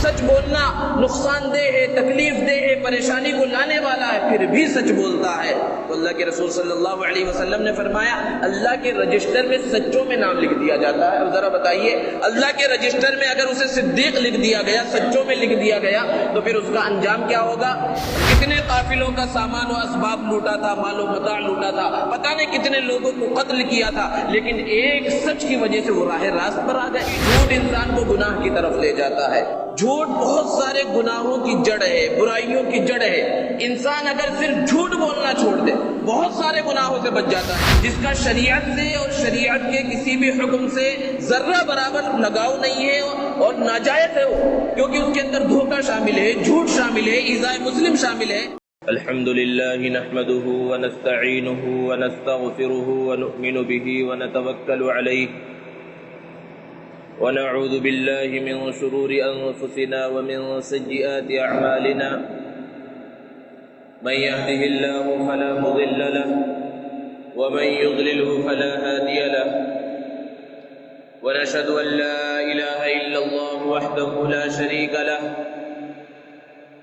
سچ بولنا نقصان دہ ہے، تکلیف دہ ہے، پریشانی کو لانے والا ہے، پھر بھی سچ بولتا ہے تو اللہ کے رسول صلی اللہ علیہ وسلم نے فرمایا اللہ کے رجسٹر میں سچوں میں نام لکھ دیا جاتا ہے۔ اب ذرا بتائیے اللہ کے رجسٹر میں اگر اسے صدیق لکھ دیا گیا، سچوں میں لکھ دیا گیا، تو پھر اس کا انجام کیا ہوگا؟ کتنے قافلوں کا سامان و اسباب لوٹا تھا، مال و متاع لوٹا تھا، پتہ نہیں کتنے لوگوں کو قتل کیا تھا، لیکن ایک سچ کی وجہ سے وہ راہ راست پر آ گئے۔ جھوٹ انسان کو گناہ کی طرف لے جاتا ہے، جھوٹ بہت سارے گناہوں کی جڑ ہے، برائیوں کی جڑ ہے۔ انسان اگر صرف جھوٹ بولنا چھوڑ دے بہت سارے گناہوں سے بچ جاتا ہے، جس کا شریعت سے اور شریعت کے کسی بھی حکم سے ذرہ برابر لگاؤ نہیں ہے اور ناجائز ہے وہ، کیونکہ اس کے اندر دھوکہ شامل ہے، جھوٹ شامل ہے، ایذاء مسلم شامل ہے۔ الحمد للہ نحمده ونستعینه ونستغفره ونؤمن به ونتوکل علیہ ونعوذ بالله من شرور أنفسنا ومن سيئات أعمالنا من يهده الله فلا مضل له ومن يضلله فلا هادي له ونشهد أن لا إله إلا الله وحده لا شريك له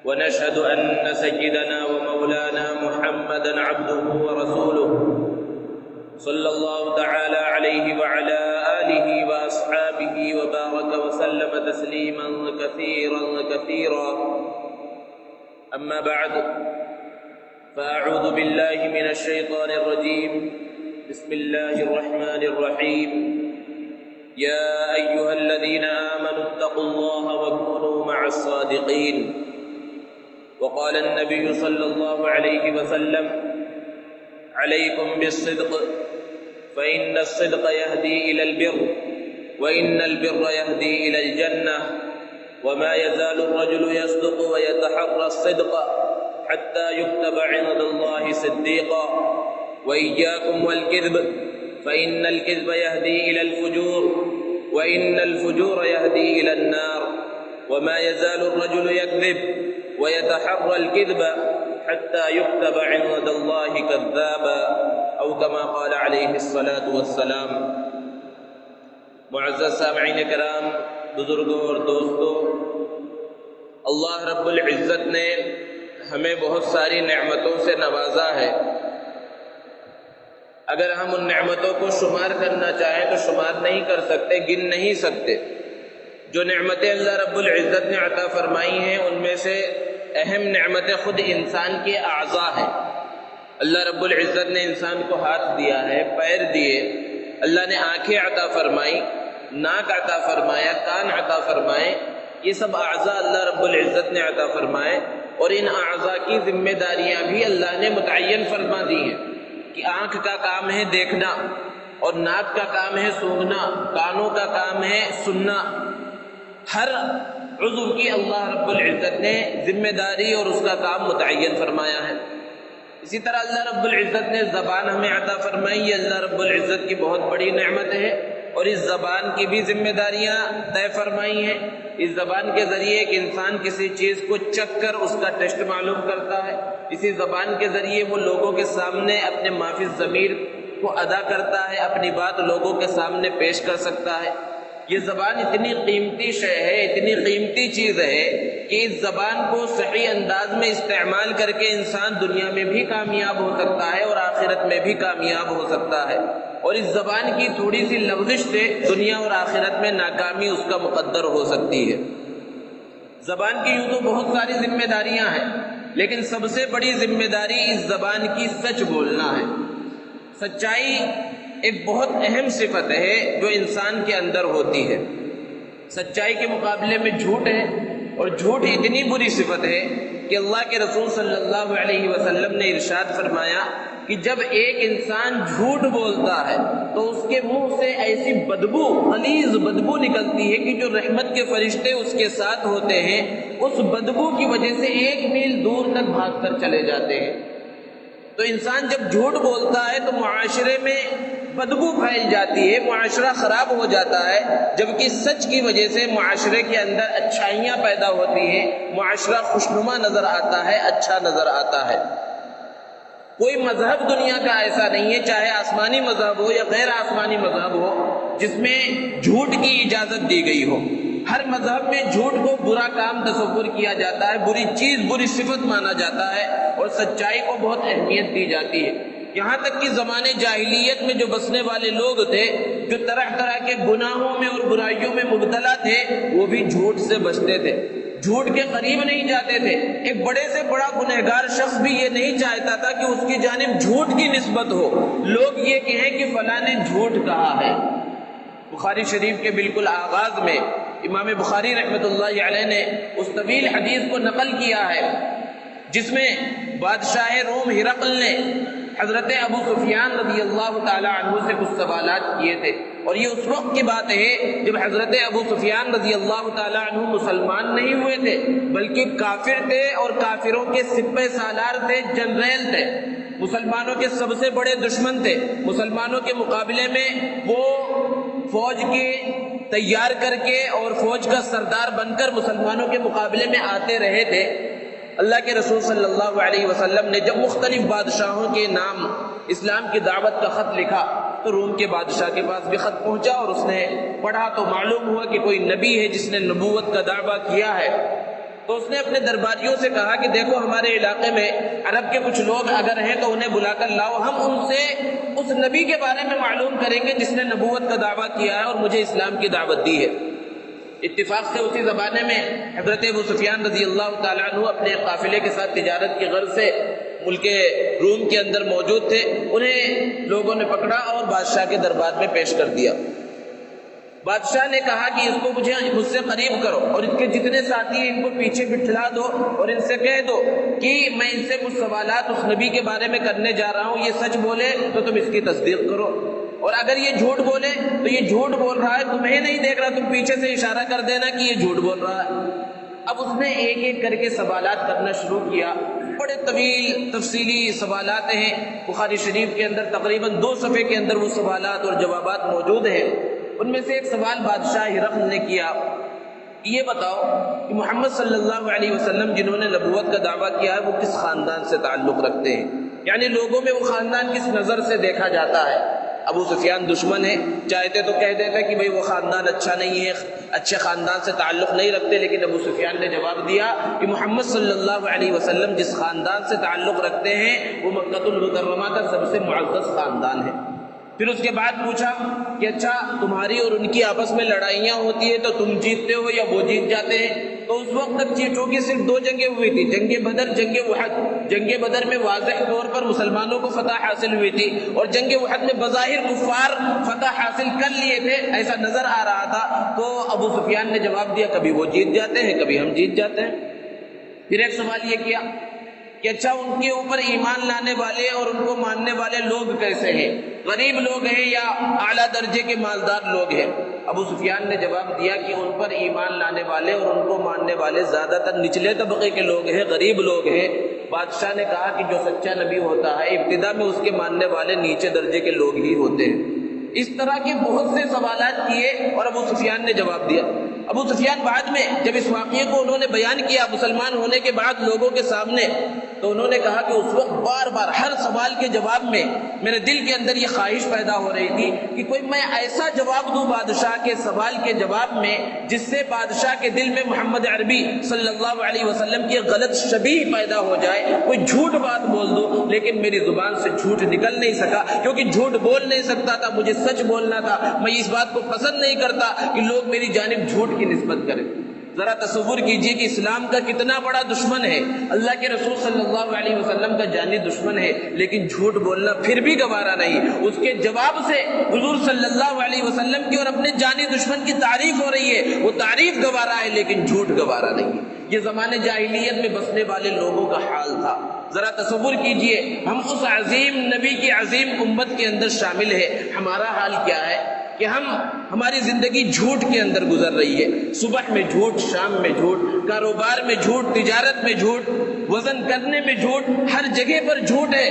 ونشهد أن سيدنا ومولانا محمدا عبده ورسوله صلى الله تعالى عليه وعلى آله وأصحابه وبارك وسلم تسليما كثيرا كثيرا أما بعد فأعوذ بالله من الشيطان الرجيم بسم الله الرحمن الرحيم يا أيها الذين آمنوا اتقوا الله وكونوا مع الصادقين وقال النبي صلى الله عليه وسلم عليكم بالصدق فإن الصدق يهدي إلى البر وإن البر يهدي إلى الجنة وما يزال الرجل يصدق ويتحرى الصدق حتى يكتب عند الله صديقا وإياكم والكذب فإن الكذب يهدي إلى الفجور وإن الفجور يهدي إلى النار وما يزال الرجل يكذب ويتحرى الكذب حتى يكتب عند الله كذابا او كما قال عليه الصلاة والسلام۔ معزز سامعین کرام، بزرگوں اور دوستوں، اللہ رب العزت نے ہمیں بہت ساری نعمتوں سے نوازا ہے۔ اگر ہم ان نعمتوں کو شمار کرنا چاہیں تو شمار نہیں کر سکتے، گن نہیں سکتے۔ جو نعمتیں اللہ رب العزت نے عطا فرمائی ہیں ان میں سے اہم نعمت خود انسان کے اعضاء ہیں۔ اللہ رب العزت نے انسان کو ہاتھ دیا ہے، پیر دیے، اللہ نے آنکھیں عطا فرمائی، ناک عطا فرمایا، کان عطا فرمائے، یہ سب اعضاء اللہ رب العزت نے عطا فرمائے، اور ان اعضاء کی ذمہ داریاں بھی اللہ نے متعین فرما دی ہیں کہ آنکھ کا کام ہے دیکھنا، اور ناک کا کام ہے سونگھنا، کانوں کا کام ہے سننا۔ ہر عضو کی اللہ رب العزت نے ذمہ داری اور اس کا کام متعین فرمایا ہے۔ اسی طرح اللہ رب العزت نے زبان ہمیں عطا فرمائی، یہ اللہ رب العزت کی بہت بڑی نعمت ہے، اور اس زبان کی بھی ذمہ داریاں طے فرمائی ہیں۔ اس زبان کے ذریعے ایک انسان کسی چیز کو چکھ کر اس کا ٹیسٹ معلوم کرتا ہے، اسی زبان کے ذریعے وہ لوگوں کے سامنے اپنے مافی الضمیر کو ادا کرتا ہے، اپنی بات لوگوں کے سامنے پیش کر سکتا ہے۔ یہ زبان اتنی قیمتی شے ہے، اتنی قیمتی چیز ہے کہ اس زبان کو صحیح انداز میں استعمال کر کے انسان دنیا میں بھی کامیاب ہو سکتا ہے اور آخرت میں بھی کامیاب ہو سکتا ہے، اور اس زبان کی تھوڑی سی لغزش سے دنیا اور آخرت میں ناکامی اس کا مقدر ہو سکتی ہے۔ زبان کی یوں تو بہت ساری ذمہ داریاں ہیں، لیکن سب سے بڑی ذمہ داری اس زبان کی سچ بولنا ہے۔ سچائی ایک بہت اہم صفت ہے جو انسان کے اندر ہوتی ہے۔ سچائی کے مقابلے میں جھوٹ ہے، اور جھوٹ اتنی بری صفت ہے کہ اللہ کے رسول صلی اللہ علیہ وسلم نے ارشاد فرمایا کہ جب ایک انسان جھوٹ بولتا ہے تو اس کے منہ سے ایسی بدبو، غلیظ بدبو نکلتی ہے کہ جو رحمت کے فرشتے اس کے ساتھ ہوتے ہیں اس بدبو کی وجہ سے 1 میل دور تک بھاگ کر چلے جاتے ہیں۔ تو انسان جب جھوٹ بولتا ہے تو معاشرے میں بدبو پھیل جاتی ہے، معاشرہ خراب ہو جاتا ہے، جبکہ سچ کی وجہ سے معاشرے کے اندر اچھائیاں پیدا ہوتی ہیں، معاشرہ خوشنما نظر آتا ہے، اچھا نظر آتا ہے۔ کوئی مذہب دنیا کا ایسا نہیں ہے، چاہے آسمانی مذہب ہو یا غیر آسمانی مذہب ہو، جس میں جھوٹ کی اجازت دی گئی ہو۔ ہر مذہب میں جھوٹ کو برا کام تصور کیا جاتا ہے، بری چیز، بری صفت مانا جاتا ہے، اور سچائی کو بہت اہمیت دی جاتی ہے۔ یہاں تک کہ زمانے جاہلیت میں جو بسنے والے لوگ تھے، جو طرح طرح کے گناہوں میں اور برائیوں میں مبتلا تھے، وہ بھی جھوٹ سے بچتے تھے، جھوٹ کے قریب نہیں جاتے تھے۔ ایک بڑے سے بڑا گنہگار شخص بھی یہ نہیں چاہتا تھا کہ اس کی جانب جھوٹ کی نسبت ہو، لوگ یہ کہیں کہ فلاں نے جھوٹ کہا ہے۔ بخاری شریف کے بالکل آغاز میں امام بخاری رحمۃ اللہ علیہ نے اس طویل حدیث کو نقل کیا ہے جس میں بادشاہ روم ہرقل نے حضرت ابو سفیان رضی اللہ تعالی عنہ سے کچھ سوالات کیے تھے، اور یہ اس وقت کی بات ہے جب حضرت ابو سفیان رضی اللہ تعالی عنہ مسلمان نہیں ہوئے تھے، بلکہ کافر تھے، اور کافروں کے سپہ سالار تھے، جنرل تھے، مسلمانوں کے سب سے بڑے دشمن تھے۔ مسلمانوں کے مقابلے میں وہ فوج کی تیار کر کے اور فوج کا سردار بن کر مسلمانوں کے مقابلے میں آتے رہے تھے۔ اللہ کے رسول صلی اللہ علیہ وسلم نے جب مختلف بادشاہوں کے نام اسلام کی دعوت کا خط لکھا تو روم کے بادشاہ کے پاس بھی خط پہنچا، اور اس نے پڑھا تو معلوم ہوا کہ کوئی نبی ہے جس نے نبوت کا دعویٰ کیا ہے۔ تو اس نے اپنے درباریوں سے کہا کہ دیکھو ہمارے علاقے میں عرب کے کچھ لوگ اگر ہیں تو انہیں بلا کر لاؤ، ہم ان سے اس نبی کے بارے میں معلوم کریں گے جس نے نبوت کا دعویٰ کیا ہے اور مجھے اسلام کی دعوت دی ہے۔ اتفاق سے اسی زمانے میں حضرت ابو سفیان رضی اللہ تعالیٰ عنہ اپنے قافلے کے ساتھ تجارت کی غرض سے ملک روم کے اندر موجود تھے۔ انہیں لوگوں نے پکڑا اور بادشاہ کے دربار میں پیش کر دیا۔ بادشاہ نے کہا کہ اس کو مجھ سے قریب کرو، اور اس کے جتنے ساتھی ہیں ان کو پیچھے بٹھلا دو، اور ان سے کہہ دو کہ میں ان سے کچھ سوالات اس نبی کے بارے میں کرنے جا رہا ہوں، یہ سچ بولے تو تم اس کی تصدیق کرو، اور اگر یہ جھوٹ بولے تو یہ جھوٹ بول رہا ہے، تمہیں نہیں دیکھ رہا، تم پیچھے سے اشارہ کر دینا کہ یہ جھوٹ بول رہا ہے۔ اب اس نے ایک ایک کر کے سوالات کرنا شروع کیا، بڑے طویل تفصیلی سوالات ہیں، بخاری شریف کے اندر تقریباً 2 صفحے کے اندر وہ سوالات اور جوابات موجود ہیں۔ ان میں سے ایک سوال بادشاہ ہرقل نے کیا، یہ بتاؤ کہ محمد صلی اللہ علیہ وسلم جنہوں نے نبوت کا دعویٰ کیا ہے وہ کس خاندان سے تعلق رکھتے ہیں، یعنی لوگوں میں وہ خاندان کس نظر سے دیکھا جاتا ہے۔ ابو سفیان دشمن ہے، چاہتے تو کہہ دیتے کہ بھئی وہ خاندان اچھا نہیں ہے، اچھے خاندان سے تعلق نہیں رکھتے، لیکن ابو سفیان نے جواب دیا کہ محمد صلی اللہ علیہ وسلم جس خاندان سے تعلق رکھتے ہیں وہ مکہ المکرمہ کا سب سے معزز خاندان ہے۔ پھر اس کے بعد پوچھا کہ اچھا تمہاری اور ان کی آپس میں لڑائیاں ہوتی ہیں تو تم جیتتے ہو یا وہ جیت جاتے ہیں؟ تو اس وقت تک چونکہ صرف 2 جنگیں ہوئی تھی، جنگ بدر، جنگ احد۔ جنگ بدر میں واضح طور پر مسلمانوں کو فتح حاصل ہوئی تھی، اور جنگ احد میں بظاہر کفار فتح حاصل کر لیے تھے، ایسا نظر آ رہا تھا۔ تو ابو سفیان نے جواب دیا کبھی وہ جیت جاتے ہیں کبھی ہم جیت جاتے ہیں۔ پھر ایک سوال یہ کیا کہ اچھا ان کے اوپر ایمان لانے والے اور ان کو ماننے والے لوگ کیسے ہیں، غریب لوگ ہیں یا اعلیٰ درجے کے مالدار لوگ ہیں؟ ابو سفیان نے جواب دیا کہ ان پر ایمان لانے والے اور ان کو ماننے والے زیادہ تر نچلے طبقے کے لوگ ہیں، غریب لوگ ہیں۔ بادشاہ نے کہا کہ جو سچا نبی ہوتا ہے ابتدا میں اس کے ماننے والے نیچے درجے کے لوگ ہی ہوتے ہیں۔ اس طرح کے بہت سے سوالات کیے اور ابو سفیان نے جواب دیا۔ ابو سفیان بعد میں جب اس واقعے کو انہوں نے بیان کیا مسلمان ہونے کے بعد لوگوں کے سامنے، تو انہوں نے کہا کہ اس وقت بار بار ہر سوال کے جواب میں میرے دل کے اندر یہ خواہش پیدا ہو رہی تھی کہ کوئی میں ایسا جواب دوں بادشاہ کے سوال کے جواب میں جس سے بادشاہ کے دل میں محمد عربی صلی اللہ علیہ وسلم کی غلط شبیہ پیدا ہو جائے، کوئی جھوٹ بات بول دو، لیکن میری زبان سے جھوٹ نکل نہیں سکا، کیونکہ جھوٹ بول نہیں سکتا تھا، مجھے سچ بولنا تھا۔ میں اس بات کو پسند نہیں کرتا کہ لوگ میری جانب جھوٹ کی نسبت کریں۔ ذرا تصور کیجئے کہ اسلام کا کتنا بڑا دشمن ہے، اللہ کے رسول صلی اللہ علیہ وسلم کا جانی دشمن ہے، لیکن جھوٹ بولنا پھر بھی گوارا نہیں۔ اس کے جواب سے حضور صلی اللہ علیہ وسلم کی اور اپنے جانی دشمن کی تعریف ہو رہی ہے، وہ تعریف گوارا ہے لیکن جھوٹ گوارا نہیں ہے۔ یہ زمانے جاہلیت میں بسنے والے لوگوں کا حال تھا۔ ذرا تصور کیجئے ہم اس عظیم نبی کی عظیم امت کے اندر شامل ہے، ہمارا حال کیا ہے کہ ہماری زندگی جھوٹ کے اندر گزر رہی ہے۔ صبح میں جھوٹ، شام میں جھوٹ، کاروبار میں جھوٹ، تجارت میں جھوٹ، وزن کرنے میں جھوٹ، ہر جگہ پر جھوٹ ہے،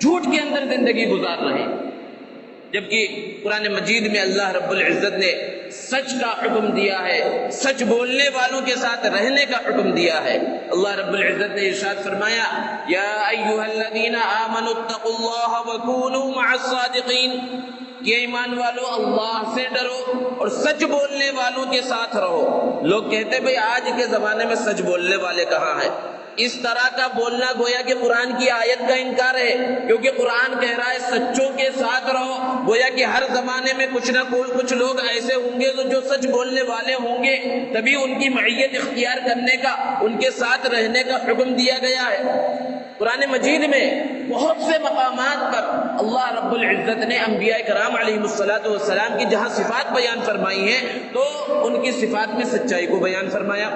جھوٹ کے اندر زندگی گزار رہے ہیں۔ جبکہ قرآن مجید میں اللہ رب العزت نے سچ کا حکم دیا ہے، سچ بولنے والوں کے ساتھ رہنے کا حکم دیا ہے۔ اللہ رب العزت نے ارشاد فرمایا یا ایھا الذین آمنوا اتقوا اللہ وکونوا مع الصادقین، کہ ایمان والو اللہ سے ڈرو اور سچ بولنے والوں کے ساتھ رہو۔ لوگ کہتے بھئی آج کے زمانے میں سچ بولنے والے کہاں ہیں؟ اس طرح کا بولنا گویا کہ قرآن کی آیت کا انکار ہے، کیونکہ قرآن کہہ رہا ہے سچوں کے ساتھ رہو۔ گویا کہ ہر زمانے میں کچھ نہ کچھ لوگ ایسے ہوں گے جو سچ بولنے والے ہوں گے، تبھی ان کی معیت اختیار کرنے کا، ان کے ساتھ رہنے کا حکم دیا گیا ہے۔ قرآن مجید میں بہت سے مقامات پر اللہ رب العزت نے انبیاء کرام علیہم السلام کی جہاں صفات بیان فرمائی ہیں تو ان کی صفات میں سچائی کو بیان فرمایا۔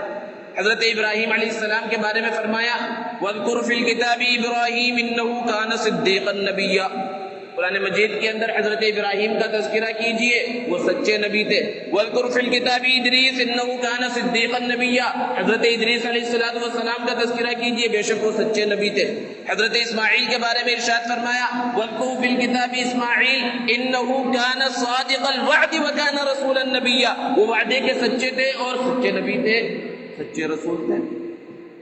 حضرت ابراہیم علیہ السلام کے بارے میں فرمایا وَاذْكُرْ فِي الْكِتَابِ إِبْرَاهِيمَ إِنَّهُ كَانَ صِدِّيقًا نَبِيًّا۔ قرآن مجید کے اندر حضرت ابراہیم کا تذکرہ کیجئے، وہ سچے نبی تھے۔ وَاذْكُرْ فِي الْكِتَابِ إِدْرِيسَ إِنَّهُ كَانَ صِدِّيقًا نَبِيًّا۔ حضرت ادریس علیہ السلام کا تذکرہ کیجئے، بے شک وہ سچے نبی تھے۔ حضرت اسماعیل کے بارے میں ارشاد فرمایا وَاذْكُرْ فِي الْكِتَابِ إِسْمَاعِيلَ إِنَّهُ كَانَ صَادِقَ الْوَعْدِ وَكَانَ رَسُولًا نَبِيًّا۔ وہ وعدے کے سچے تھے اور سچے نبی تھے، سچے رسول تھے۔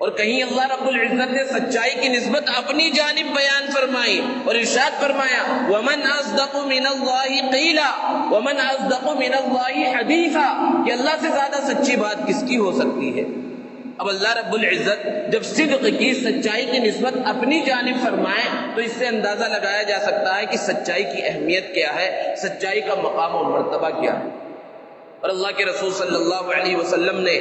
اور کہیں اللہ رب العزت نے سچائی کی نسبت اپنی جانب بیان فرمائی اور ارشاد فرمایا وَمَنْ أَصْدَقُ مِنَ اللَّهِ قِيلًا وَمَنْ أَصْدَقُ مِنَ اللَّهِ حَدِيثًا، کہ اللہ سے زیادہ سچی بات کس کی ہو سکتی ہے؟ اب اللہ رب العزت جب صدق کی، سچائی کی نسبت اپنی جانب فرمائے تو اس سے اندازہ لگایا جا سکتا ہے کہ سچائی کی اہمیت کیا ہے، سچائی کا مقام و مرتبہ کیا ہے۔ اور اللہ کے رسول صلی اللہ علیہ وسلم نے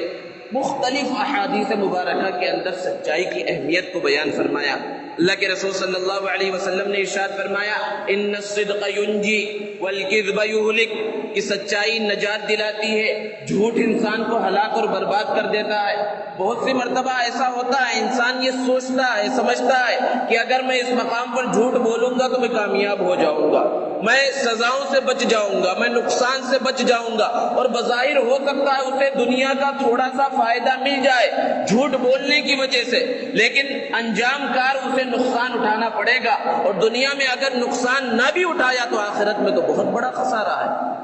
مختلف احادیث مبارکہ کے اندر سچائی کی اہمیت کو بیان فرمایا۔ اللہ کے رسول صلی اللہ علیہ وسلم نے ارشاد فرمایا ان الصدق ینجی والکذب یہلک، کہ سچائی نجات دلاتی ہے، جھوٹ انسان کو ہلاک اور برباد کر دیتا ہے۔ بہت سی مرتبہ ایسا ہوتا ہے انسان یہ سوچتا ہے، سمجھتا ہے کہ اگر میں اس مقام پر جھوٹ بولوں گا تو میں کامیاب ہو جاؤں گا، میں سزاؤں سے بچ جاؤں گا، میں نقصان سے بچ جاؤں گا، اور بظاہر ہو سکتا ہے اسے دنیا کا تھوڑا سا فائدہ مل جائے جھوٹ بولنے کی وجہ سے، لیکن انجام کار اسے نقصان اٹھانا پڑے گا، اور دنیا میں اگر نقصان نہ بھی اٹھایا تو آخرت میں تو بہت بڑا خسارہ ہے۔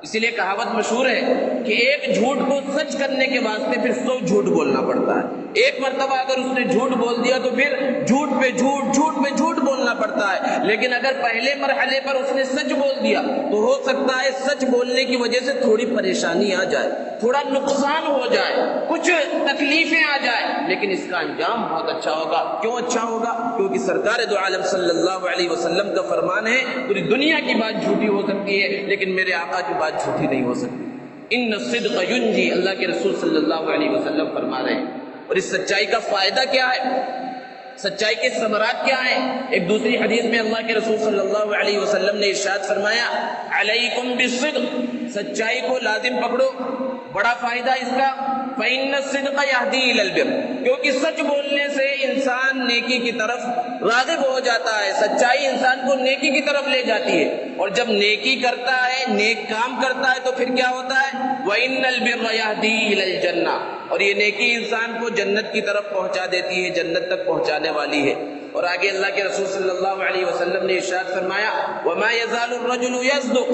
اسی لیے کہاوت مشہور ہے کہ ایک جھوٹ کو سچ کرنے کے واسطے پھر 100 جھوٹ بولنا پڑتا ہے۔ ایک مرتبہ اگر اس نے جھوٹ بول دیا تو پھر جھوٹ پہ جھوٹ، جھوٹ پہ جھوٹ بولنا پڑتا ہے، لیکن اگر پہلے مرحلے پر اس نے سچ بول دیا تو ہو سکتا ہے سچ بولنے کی وجہ سے تھوڑی پریشانی آ جائے، تھوڑا نقصان ہو جائے، کچھ تکلیفیں آ جائیں، لیکن اس کا انجام بہت اچھا ہوگا۔ کیوں اچھا ہوگا؟ کیونکہ سرکار دو عالم صلی اللہ علیہ وسلم کا فرمان ہے پوری دنیا کی بات جھوٹی ہو سکتی ہے لیکن میرے آقا کی بات جھوٹی نہیں ہو سکتی۔ ان الصدق ینجی، اللہ کے رسول صلی اللہ علیہ وسلم فرما رہے ہیں۔ اور اس سچائی کا فائدہ کیا ہے، سچائی کے ثمرات کیا ہیں؟ ایک دوسری حدیث میں اللہ کے رسول صلی اللہ علیہ وسلم نے ارشاد فرمایا علیکم بالصدق، سچائی کو لازم پکڑو۔ بڑا فائدہ اس کا فإن الصدق یہدی الی البر، کیونکہ سچ بولنے سے انسان نیکی کی طرف راغب ہو جاتا ہے، سچائی انسان کو نیکی کی طرف لے جاتی ہے، اور جب نیکی کرتا ہے، نیک کام کرتا ہے تو پھر کیا ہوتا ہے وإن البر یہدی الی الجنہ، اور یہ نیکی انسان کو جنت کی طرف پہنچا دیتی ہے، جنت تک پہنچانے والی ہے۔ اور آگے اللہ کے رسول صلی اللہ علیہ وسلم نے ارشاد فرمایا وما يزال الرجل يصدق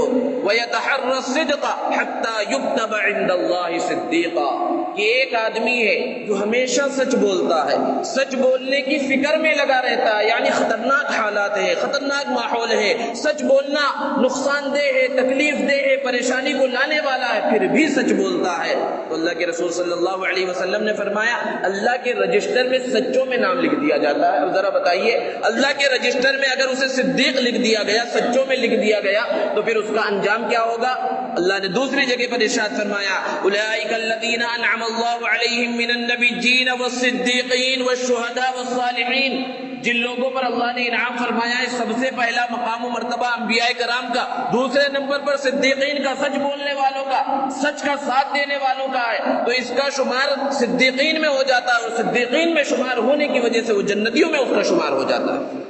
ويتحرى الصدق حتى يكتب عند الله صديقا، کہ ایک آدمی ہے جو ہمیشہ سچ بولتا ہے، سچ بولنے کی فکر میں لگا رہتا ہے، یعنی خطرناک حالات ہے، خطرناک ماحول ہے، سچ بولنا نقصان دہ ہے، تکلیف دہ ہے، پریشانی کو لانے والا ہے، پھر بھی سچ بولتا ہے تو اللہ کے رسول صلی اللہ علیہ وسلم نے فرمایا اللہ کے رجسٹر میں سچوں میں نام لکھ دیا جاتا ہے۔ اب ذرا بتائیے اللہ کے رجسٹر میں اگر اسے صدیق لکھ دیا گیا، سچوں میں لکھ دیا گیا، تو پھر اس کا انجام کیا ہوگا؟ اللہ نے دوسری جگہ پر ارشاد فرمایا اولئک الذین انعم اللہ علیہم من النبیین والصدیقین والشہداء والصالحین، جن لوگوں پر اللہ نے انعام فرمایا ہے سب سے پہلا مقام و مرتبہ انبیاء کرام کا، دوسرے نمبر پر صدیقین کا، سچ بولنے والوں کا، سچ کا ساتھ دینے والوں کا ہے، تو اس کا شمار صدیقین میں ہو جاتا ہے، اور صدیقین میں شمار ہونے کی وجہ سے وہ جنتیوں میں اس کا شمار ہو جاتا ہے۔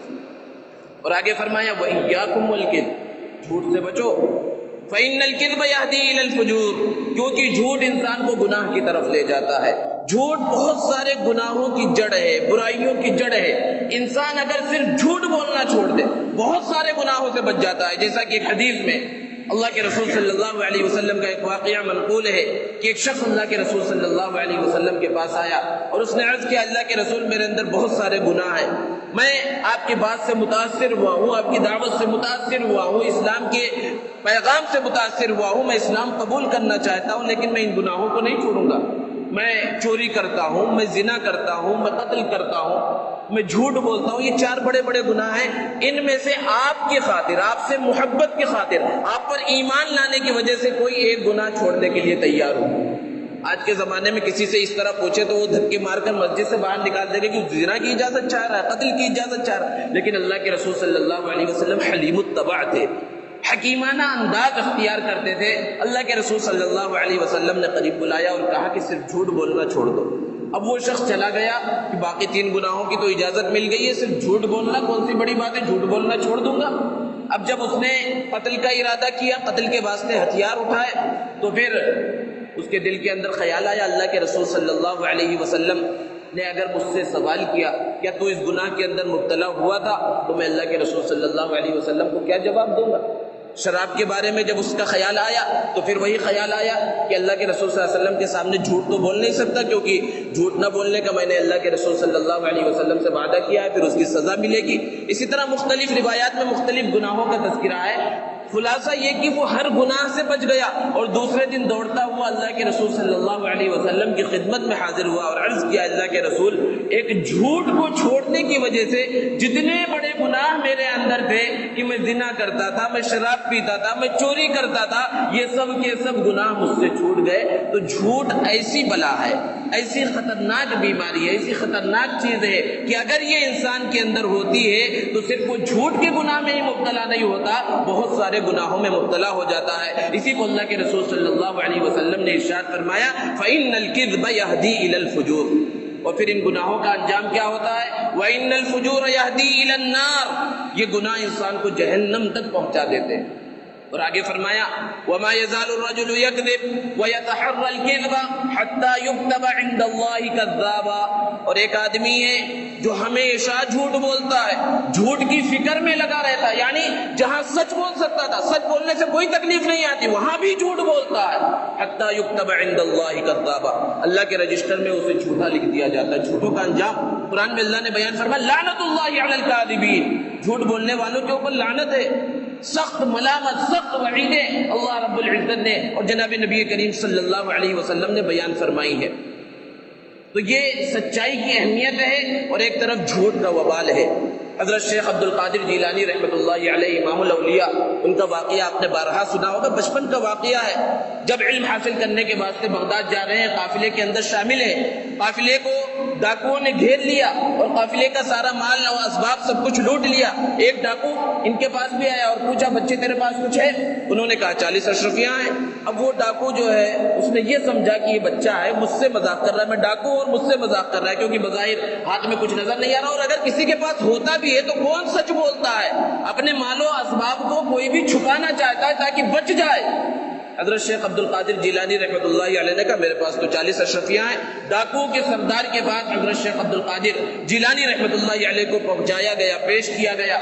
اور آگے فرمایا وَإِيَّاكُمْ وَالْكِذْبَ، جھوٹ سے بچو، فَإِنَّ الْكِذْبَ يَهْدِي إِلَى الْفُجُورِ، کیونکہ جھوٹ انسان کو گناہ کی طرف لے جاتا ہے۔ جھوٹ بہت سارے گناہوں کی جڑ ہے، برائیوں کی جڑ ہے۔ انسان اگر صرف جھوٹ بولنا چھوڑ دے بہت سارے گناہوں سے بچ جاتا ہے، جیسا کہ ایک حدیث میں اللہ کے رسول صلی اللہ علیہ وسلم کا ایک واقعہ منقول ہے کہ ایک شخص اللہ کے رسول صلی اللہ علیہ وسلم کے پاس آیا اور اس نے عرض کیا اللہ کے رسول میرے اندر بہت سارے گناہ ہیں، میں آپ کی بات سے متاثر ہوا ہوں، آپ کی دعوت سے متاثر ہوا ہوں، اسلام کے پیغام سے متاثر ہوا ہوں، میں اسلام قبول کرنا چاہتا ہوں لیکن میں ان گناہوں کو نہیں چھوڑوں گا، میں چوری کرتا ہوں، میں زنا کرتا ہوں، میں قتل کرتا ہوں، میں جھوٹ بولتا ہوں، یہ 4 بڑے بڑے گناہ ہیں، ان میں سے آپ کی خاطر، آپ سے محبت کی خاطر، آپ پر ایمان لانے کی وجہ سے کوئی ایک گناہ چھوڑنے کے لیے تیار ہوں۔ آج کے زمانے میں کسی سے اس طرح پوچھے تو وہ دھکے مار کر مسجد سے باہر نکال دے گا کہ زنا کی اجازت چاہ رہا ہے، قتل کی اجازت چاہ رہا ہے، لیکن اللہ کے رسول صلی اللہ علیہ وسلم حلیم الطبع تھے، حکیمانہ انداز اختیار کرتے تھے۔ اللہ کے رسول صلی اللہ علیہ وسلم نے قریب بلایا اور کہا کہ صرف جھوٹ بولنا چھوڑ دو۔ اب وہ شخص چلا گیا کہ باقی 3 گناہوں کی تو اجازت مل گئی ہے، صرف جھوٹ بولنا کون سی بڑی بات ہے، جھوٹ بولنا چھوڑ دوں گا۔ اب جب اس نے قتل کا ارادہ کیا، قتل کے واسطے ہتھیار اٹھائے، تو پھر اس کے دل کے اندر خیال آیا اللہ کے رسول صلی اللہ علیہ وسلم نے اگر مجھ سے سوال کیا کیا تو اس گناہ کے اندر مبتلا ہوا تھا تو میں اللہ کے رسول صلی اللہ علیہ وسلم کو کیا جواب دوں گا۔ شراب کے بارے میں جب اس کا خیال آیا تو پھر وہی خیال آیا کہ اللہ کے رسول صلی اللہ علیہ وسلم کے سامنے جھوٹ تو بول نہیں سکتا، کیونکہ جھوٹ نہ بولنے کا میں نے اللہ کے رسول صلی اللہ علیہ وسلم سے وعدہ کیا ہے، پھر اس کی سزا ملے گی۔ اسی طرح مختلف روایات میں مختلف گناہوں کا تذکرہ ہے۔ خلاصہ یہ کہ وہ ہر گناہ سے بچ گیا اور دوسرے دن دوڑتا ہوا اللہ کے رسول صلی اللہ علیہ وسلم کی خدمت میں حاضر ہوا اور عرض کیا اللہ کے رسول ایک جھوٹ کو چھوڑنے کی وجہ سے جتنے بڑے گناہ میرے اندر تھے کہ میں زنا کرتا تھا، میں شراب پیتا تھا، میں چوری کرتا تھا، یہ سب کے سب گناہ مجھ سے چھوٹ گئے۔ تو جھوٹ ایسی بلا ہے، ایسی خطرناک بیماری ہے، ایسی خطرناک چیز ہے کہ اگر یہ انسان کے اندر ہوتی ہے تو صرف وہ جھوٹ کے گناہ میں ہی مبتلا نہیں ہوتا، بہت سارے گناہوں میں مبتلا ہو جاتا ہے۔ اسی کو اللہ کے رسول صلی اللہ علیہ وسلم نے ارشاد فرمایا فَإِنَّ الْكِذْبَ يَهْدِي إِلَى الْفُجُورِ، اور پھر ان گناہوں کا انجام کیا ہوتا ہے وَإِنَّ الْفُجُورَ يَهْدِي إِلَى النَّارِ، یہ گناہ انسان کو جہنم تک پہنچا دیتے ہیں۔ اور آگے فرمایا وَمَا يَزَالُ الرَّجُلُ يَكْذِبُ وَيَتَحَرَّى الْكِذْبَ حَتَّى يُكْتَبَ عِندَ اللَّهِ كَذَّابًا، اور ایک آدمی ہے جو ہمیشہ جھوٹ بولتا ہے، جھوٹ کی فکر میں لگا رہتا ہے، یعنی جہاں سچ بول سکتا تھا، سچ بولنے سے کوئی تکلیف نہیں آتی، وہاں بھی جھوٹ بولتا ہے۔ حَتَّى يُكْتَبَ عِندَ اللَّهِ كَذَّابًا، اللہ کے رجسٹر میں اسے جھوٹا لکھ دیا جاتا ہے۔ جھوٹوں کا انجام قرآن میں اللہ نے بیان فرمایا لعنت اللہ علی الکاذبین، جھوٹ بولنے والوں کے اوپر لعنت ہے، سخت ملامت، سخت وعیدیں اللہ رب العزت نے اور جناب نبی کریم صلی اللہ علیہ وسلم نے بیان فرمائی ہے۔ تو یہ سچائی کی اہمیت ہے اور ایک طرف جھوٹ کا وبال ہے۔ حضرت شیخ عبد القادر جیلانی رحمۃ اللہ علیہ امام الاولیاء، ان کا واقعہ آپ نے بارہا سنا ہوگا، بچپن کا واقعہ ہے۔ جب علم حاصل کرنے کے واسطے بغداد جا رہے ہیں، قافلے کے اندر شامل ہیں، قافلے کو ڈاکوؤں نے گھیر لیا اور قافلے کا سارا مال اور اسباب سب کچھ لوٹ لیا۔ ایک ڈاکو ان کے پاس بھی آیا اور پوچھا بچے تیرے پاس کچھ ہے؟ انہوں نے کہا 40 اشرفیاں ہیں۔ اب وہ ڈاکو جو ہے اس نے یہ سمجھا کہ یہ بچہ ہے مجھ سے مذاق کر رہا ہے، میں ڈاکو اور مجھ سے مذاق کر رہا ہے، کیونکہ بظاہر ہاتھ میں کچھ نظر نہیں آ رہا، اور اگر کسی کے پاس ہوتا بھی ہے تو کون سچ بولتا ہے؟ اپنے مال و اسباب کو کوئی بھی چھپانا چاہتا ہے تاکہ بچ جائے۔ حضرت شیخ عبد القادر جیلانی رحمۃ اللہ علیہ نے کہا میرے پاس تو 40 اشرفیاں ہیں۔ ڈاکو کے سردار کے بعد حضرت شیخ عبد القادر جیلانی رحمۃ اللہ علیہ کو پہنچایا گیا، پیش کیا گیا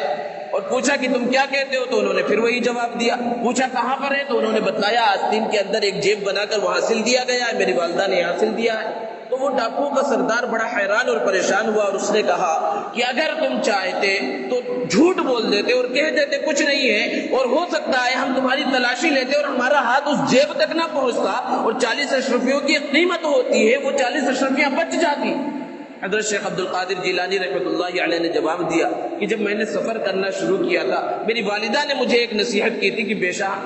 اور پوچھا کہ تم کیا کہتے ہو؟ تو انہوں نے پھر وہی جواب دیا۔ پوچھا کہاں پر ہے؟ تو انہوں نے بتلایا آستین کے اندر ایک جیب بنا کر وہاں سل دیا گیا ہے، میری والدہ نے یہاں سل دیا ہے۔ تو وہ ڈاکو کا سردار بڑا حیران اور پریشان ہوا اور اس نے کہا کہ اگر تم چاہتے تو جھوٹ بول دیتے اور کہہ دیتے کچھ نہیں ہے، اور ہو سکتا ہے ہم تمہاری تلاشی لیتے اور ہمارا ہاتھ اس جیب تک نہ پہنچتا، اور 40 اشرفیوں کی قیمت ہوتی ہے، وہ 40 اشرفیاں بچ جاتی۔ حضرت شیخ عبد القادر جیلانی رحمۃ اللہ علیہ نے جواب دیا کہ جب میں نے سفر کرنا شروع کیا تھا میری والدہ نے مجھے ایک نصیحت کی تھی کہ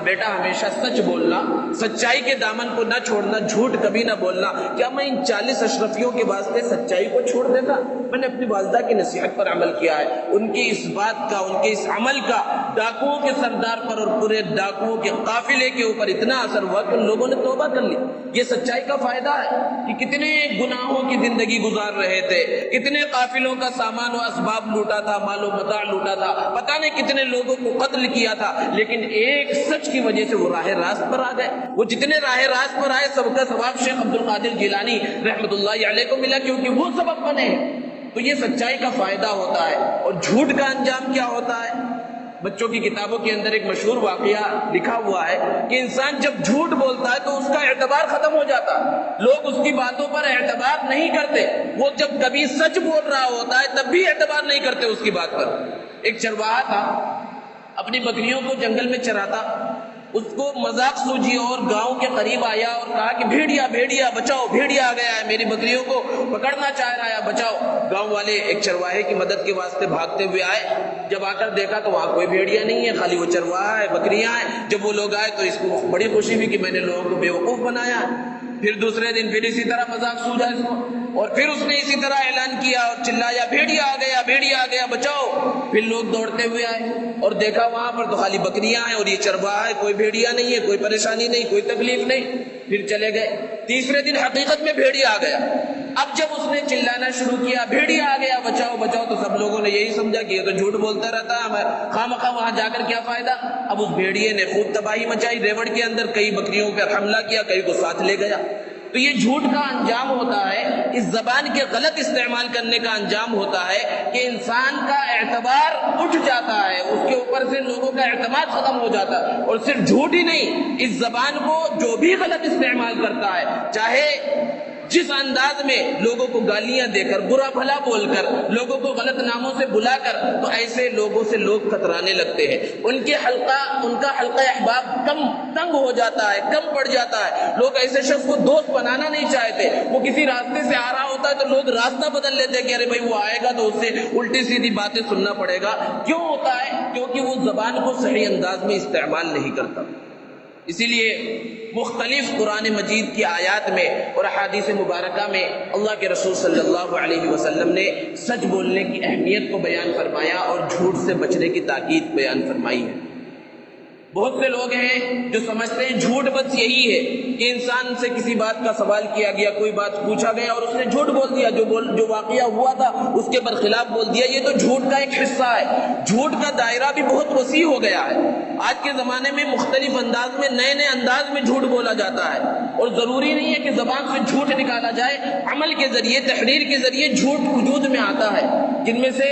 بیٹا ہمیشہ سچ بولنا، سچائی کے دامن کو نہ چھوڑنا، جھوٹ کبھی نہ بولنا۔ کیا میں ان 40 اشرفیوں کے واسطے سچائی کو چھوڑ دیتا؟ میں نے اپنی والدہ کی نصیحت پر عمل کیا ہے۔ ان کی اس بات کا، ان کے اس عمل کا ڈاکوؤں کے سردار پر اور پورے ڈاکوؤں کے قافلے کے اوپر اتنا اثر ہوا کہ ان لوگوں نے توبہ کر لی۔ یہ سچائی کا فائدہ ہے کہ کتنے گناہوں کی زندگی گزار رہے تھے، کتنے قافلوں کا سامان و اسباب لوٹا تھا، مال و متاع لوٹا تھا، پتہ نہیں کتنے لوگوں کو قتل کیا تھا، لیکن ایک سچ کی وجہ سے وہ راہ راست پر آ گئے۔ وہ جتنے راہ راست پر آئے سب کا ثواب شیخ عبد القادر جیلانی رحمۃ اللہ علیہ کو ملا، کیونکہ وہ سبب بنے۔ تو یہ سچائی کا فائدہ ہوتا ہے۔ اور جھوٹ کا انجام کیا ہوتا ہے؟ بچوں کی کتابوں کے اندر ایک مشہور واقعہ لکھا ہوا ہے کہ انسان جب جھوٹ بولتا ہے تو اس کا اعتبار ختم ہو جاتا ہے، لوگ اس کی باتوں پر اعتبار نہیں کرتے، وہ جب کبھی سچ بول رہا ہوتا ہے تب بھی اعتبار نہیں کرتے اس کی بات پر۔ ایک چرواہا تھا، اپنی بکریوں کو جنگل میں چراتا، اس کو مذاق سوجی اور گاؤں کے قریب آیا اور کہا کہ بھیڑیا بھیڑیا بچاؤ، بھیڑیا آ گیا ہے، میری بکریوں کو پکڑنا چاہ رہا ہے، بچاؤ۔ گاؤں والے ایک چرواہے کی مدد کے واسطے بھاگتے ہوئے آئے، جب آ کر دیکھا تو وہاں کوئی بھیڑیا نہیں ہے، خالی وہ چرواہا ہے، بکریاں ہیں۔ جب وہ لوگ آئے تو اس کو بڑی خوشی ہوئی کہ میں نے لوگوں کو بیوقوف بنایا۔ پھر دوسرے دن پھر اسی طرح مذاق سوجا اس کو، اور پھر اس نے اسی طرح اعلان کیا اور چلایا بھیڑیا آ گیا، بھیڑیا آ گیا، بچاؤ۔ پھر لوگ دوڑتے ہوئے آئے اور دیکھا وہاں پر تو خالی بکریاں ہیں اور یہ چرواہا ہے، کوئی بھیڑیا نہیں ہے، کوئی پریشانی نہیں، کوئی تکلیف نہیں۔ پھر چلے گئے، تیسرے دن حقیقت میں بھیڑیا آ گیا۔ اب جب اس نے چلانا شروع کیا بھیڑیا آ گیا، بچاؤ بچاؤ، تو سب لوگوں نے یہی سمجھا کہ یہ تو جھوٹ بولتا رہتا ہے، خامخواہ وہاں جا کر کیا فائدہ۔ اب اس بھیڑیے نے خوب تباہی مچائی ریوڑ کے اندر، کئی بکریوں پر حملہ کیا، کئی کو ساتھ لے گیا۔ تو یہ جھوٹ کا انجام ہوتا ہے، اس زبان کے غلط استعمال کرنے کا انجام ہوتا ہے کہ انسان کا اعتبار اٹھ جاتا ہے، اس کے اوپر سے لوگوں کا اعتماد ختم ہو جاتا ہے۔ اور صرف جھوٹ ہی نہیں، اس زبان کو جو بھی غلط استعمال کرتا ہے، چاہے جس انداز میں لوگوں کو گالیاں دے کر، برا بھلا بول کر، لوگوں کو غلط ناموں سے بلا کر، تو ایسے لوگوں سے لوگ کترانے لگتے ہیں، ان کا حلقہ احباب کم تنگ ہو جاتا ہے، کم پڑ جاتا ہے۔ لوگ ایسے شخص کو دوست بنانا نہیں چاہتے، وہ کسی راستے سے آ رہا ہوتا ہے تو لوگ راستہ بدل لیتے ہیں کہ ارے بھائی وہ آئے گا تو اس سے الٹی سیدھی باتیں سننا پڑے گا۔ کیوں ہوتا ہے؟ کیونکہ وہ زبان کو صحیح انداز میں استعمال نہیں کرتا۔ اسی لیے مختلف قرآن مجید کی آیات میں اور احادیث مبارکہ میں اللہ کے رسول صلی اللہ علیہ وسلم نے سچ بولنے کی اہمیت کو بیان فرمایا اور جھوٹ سے بچنے کی تاکید بیان فرمائی ہے۔ بہت سے لوگ ہیں جو سمجھتے ہیں جھوٹ بس یہی ہے کہ انسان سے کسی بات کا سوال کیا گیا، کوئی بات پوچھا گیا اور اس نے جھوٹ بول دیا، جو واقعہ ہوا تھا اس کے برخلاف بول دیا، یہ تو جھوٹ کا ایک حصہ ہے۔ جھوٹ کا دائرہ بھی بہت وسیع ہو گیا ہے۔ آج کے زمانے میں مختلف انداز میں، نئے نئے انداز میں جھوٹ بولا جاتا ہے، اور ضروری نہیں ہے کہ زبان سے جھوٹ نکالا جائے، عمل کے ذریعے، تحریر کے ذریعے جھوٹ وجود میں آتا ہے۔ جن میں سے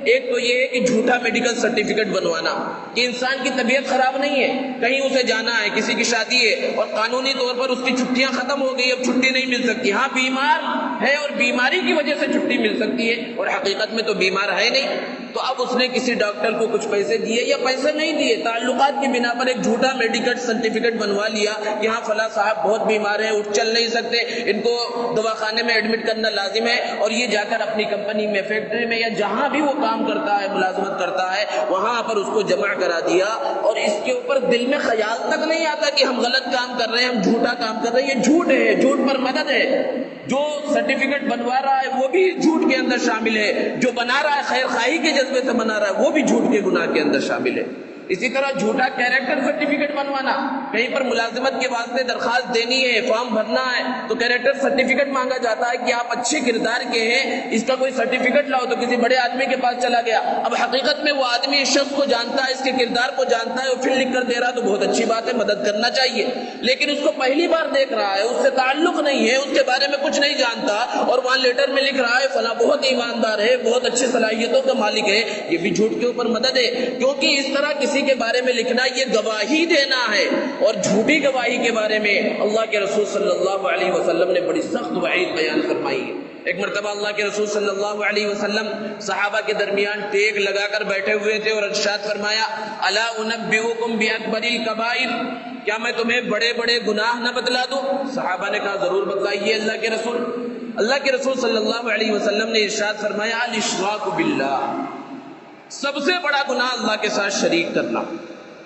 ایک تو یہ ہے کہ جھوٹا میڈیکل سرٹیفکیٹ بنوانا، کہ انسان کی طبیعت خراب نہیں ہے، کہیں اسے جانا ہے، کسی کی شادی ہے اور قانونی طور پر اس کی چھٹیاں ختم ہو گئی، اب چھٹی نہیں مل سکتی، ہاں بیمار ہے اور بیماری کی وجہ سے چھٹی مل سکتی ہے، اور حقیقت میں تو بیمار ہے نہیں، تو اب اس نے کسی ڈاکٹر کو کچھ پیسے دیے یا پیسے نہیں دیے، تعلقات کی بنا پر ایک جھوٹا میڈیکل سرٹیفکیٹ بنوا لیا کہ ہاں فلاں صاحب بہت بیمار ہیں، اٹھ چل نہیں سکتے، ان کو دواخانے میں ایڈمٹ کرنا لازم ہے، اور یہ جا کر اپنی کمپنی میں، فیکٹری میں یا جہاں بھی وہ کام کرتا ہے، ملازمت کرتا ہے، وہاں پر اس کو جمع کرا دیا، اور اس کے اوپر دل میں خیال تک نہیں آتا کہ ہم غلط کام کر رہے ہیں، ہم جھوٹا کام کر رہے ہیں، یہ جھوٹ ہے، جھوٹ پر مدد ہے۔ جو سرٹیفکیٹ بنوا رہا ہے وہ بھی جھوٹ کے اندر شامل ہے، جو بنا رہا ہے خیر خواہی کے جذبے سے بنا رہا ہے وہ بھی جھوٹ کے گناہ کے اندر شامل ہے۔ اسی طرح جھوٹا کیریکٹر سرٹیفکیٹ بنوانا، کہیں پر ملازمت کے واسطے درخواست دینی ہے، فارم بھرنا ہے تو کیریکٹر سرٹیفکیٹ مانگا جاتا ہے کہ آپ اچھے کردار کے ہیں، اس کا کوئی سرٹیفکیٹ لاؤ، تو کسی بڑے آدمی کے پاس چلا گیا، اب حقیقت میں وہ آدمی اس شخص کو جانتا ہے، اس کے کردار کو جانتا ہے، وہ پھر لکھ کر دے رہا تو بہت اچھی بات ہے، مدد کرنا چاہیے، لیکن اس کو پہلی بار دیکھ رہا ہے، اس سے تعلق نہیں ہے، اس کے بارے میں کچھ نہیں جانتا، اور وہاں لیٹر میں لکھ رہا ہے فلاں بہت ایماندار ہے، بہت اچھی صلاحیتوں کا مالک ہے، یہ بھی جھوٹ کے اوپر مدد ہے، کیونکہ اس طرح کسی کے بارے میں لکھنا یہ گواہی دینا ہے، اور جھوٹی گواہی کے بارے میں اللہ کے رسول صلی اللہ علیہ وسلم نے بڑی سخت وعید بیان فرمائی ہے۔ ایک مرتبہ اللہ کے رسول صلی اللہ علیہ وسلم صحابہ کے درمیان ٹیک لگا کر بیٹھے ہوئے تھے اور ارشاد فرمایا، الا انبئکم باکبر الکبائر، کیا میں تمہیں بڑے بڑے گناہ نہ بتلا دوں؟ صحابہ نے کہا ضرور بتلائیے اللہ کے رسول۔ اللہ کے رسول صلی اللہ علیہ وسلم نے ارشاد فرمایا، الاشراک باللہ، سب سے بڑا گناہ اللہ کے ساتھ شریک کرنا۔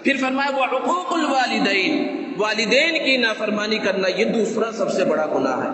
پھر فرمایا وعقوق الوالدین، والدین کی نافرمانی کرنا، یہ دوسرا سب سے بڑا گناہ ہے۔